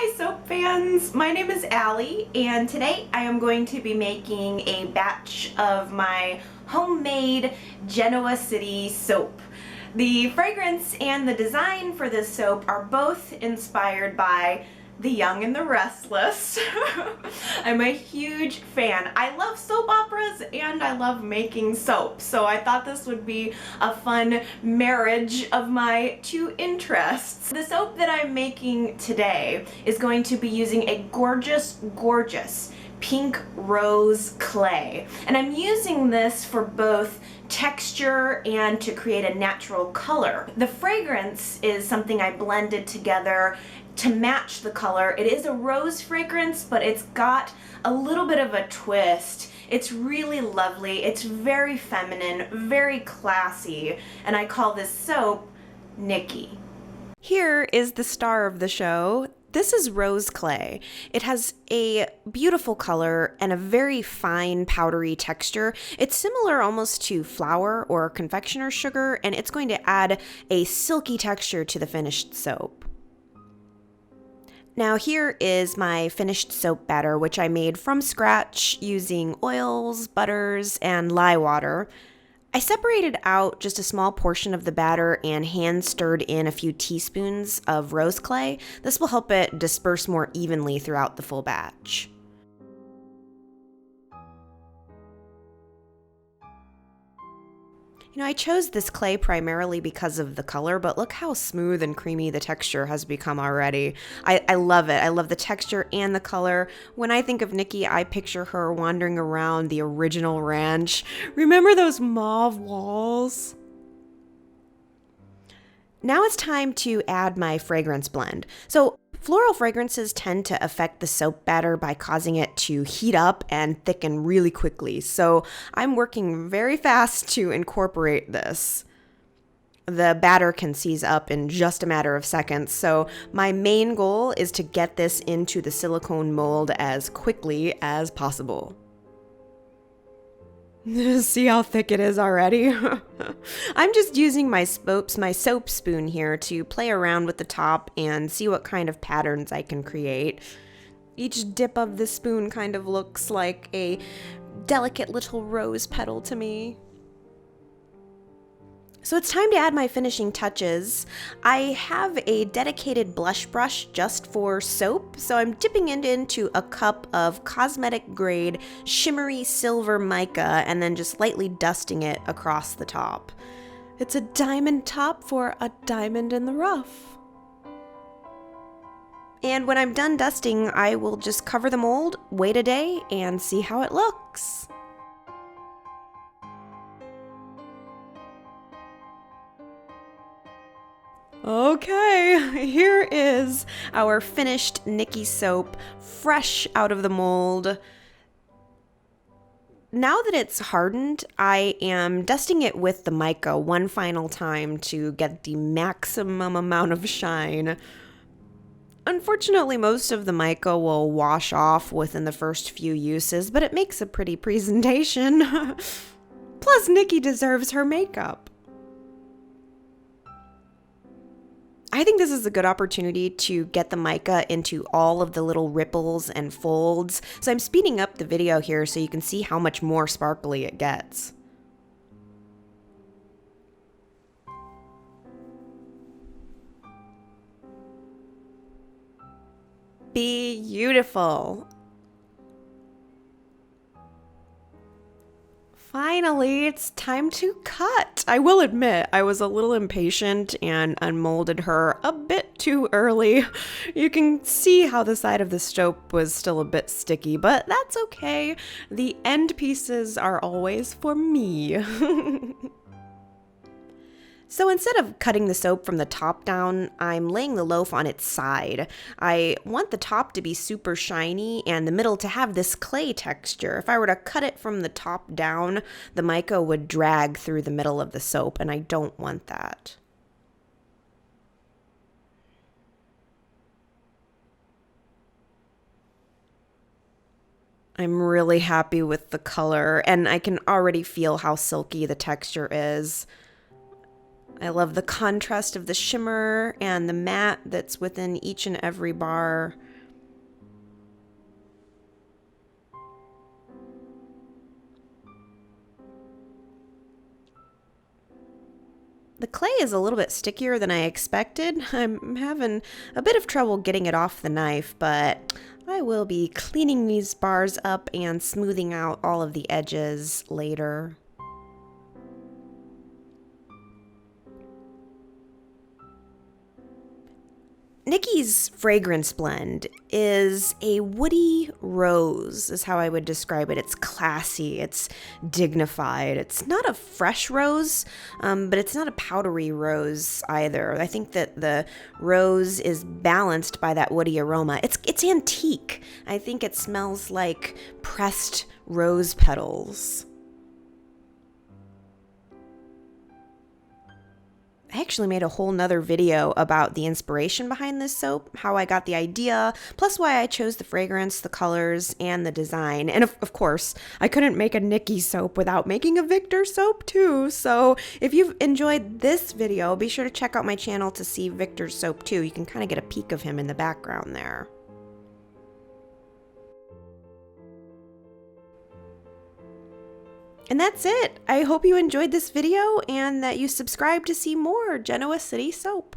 Hi soap fans, my name is Allie and today I am going to be making a batch of my homemade Genoa City soap. The fragrance and the design for this soap are both inspired by The Young and the Restless. I'm a huge fan. I love soap operas and I love making soap, so I thought this would be a fun marriage of my two interests. The soap that I'm making today is going to be using a gorgeous, gorgeous pink rose clay. And I'm using this for both texture and to create a natural color. The fragrance is something I blended together to match the color. It is a rose fragrance, but it's got a little bit of a twist. It's really lovely. It's very feminine, very classy, and I call this soap Nikki. Here is the star of the show. This is rose clay. It has a beautiful color and a very fine powdery texture. It's similar almost to flour or confectioner's sugar, and it's going to add a silky texture to the finished soap. Now here is my finished soap batter, which I made from scratch using oils, butters, and lye water. I separated out just a small portion of the batter and hand stirred in a few teaspoons of rose clay. This will help it disperse more evenly throughout the full batch. I chose this clay primarily because of the color, but look how smooth and creamy the texture has become already. I love it. I love the texture and the color. When I think of Nikki, I picture her wandering around the original ranch. Remember those mauve walls? Now it's time to add my fragrance blend. So floral fragrances tend to affect the soap batter by causing it to heat up and thicken really quickly. So I'm working very fast to incorporate this. The batter can seize up in just a matter of seconds. So my main goal is to get this into the silicone mold as quickly as possible. See how thick it is already? I'm just using my soap spoon here to play around with the top and see what kind of patterns I can create. Each dip of the spoon kind of looks like a delicate little rose petal to me. So it's time to add my finishing touches. I have a dedicated blush brush just for soap, so I'm dipping it into a cup of cosmetic grade shimmery silver mica and then just lightly dusting it across the top. It's a diamond top for a diamond in the rough. And when I'm done dusting, I will just cover the mold, wait a day, and see how it looks. Okay, here is our finished Nikki soap, fresh out of the mold. Now that it's hardened, I am dusting it with the mica one final time to get the maximum amount of shine. Unfortunately, most of the mica will wash off within the first few uses, but it makes a pretty presentation. Plus, Nikki deserves her makeup. I think this is a good opportunity to get the mica into all of the little ripples and folds. So I'm speeding up the video here so you can see how much more sparkly it gets. Beautiful. Finally, it's time to cut. I will admit, I was a little impatient and unmolded her a bit too early. You can see how the side of the soap was still a bit sticky, but that's okay. The end pieces are always for me. So instead of cutting the soap from the top down, I'm laying the loaf on its side. I want the top to be super shiny and the middle to have this clay texture. If I were to cut it from the top down, the mica would drag through the middle of the soap, and I don't want that. I'm really happy with the color, and I can already feel how silky the texture is. I love the contrast of the shimmer and the matte that's within each and every bar. The clay is a little bit stickier than I expected. I'm having a bit of trouble getting it off the knife, but I will be cleaning these bars up and smoothing out all of the edges later. Nikki's fragrance blend is a woody rose, is how I would describe it. It's classy, it's dignified. It's not a fresh rose, but it's not a powdery rose either. I think that the rose is balanced by that woody aroma. It's antique. I think it smells like pressed rose petals. I actually made a whole nother video about the inspiration behind this soap, how I got the idea, plus why I chose the fragrance, the colors, and the design. And of course, I couldn't make a Nikki soap without making a Victor soap too. So if you've enjoyed this video, be sure to check out my channel to see Victor's soap too. You can kind of get a peek of him in the background there. And that's it. I hope you enjoyed this video and that you subscribe to see more Genoa City soap.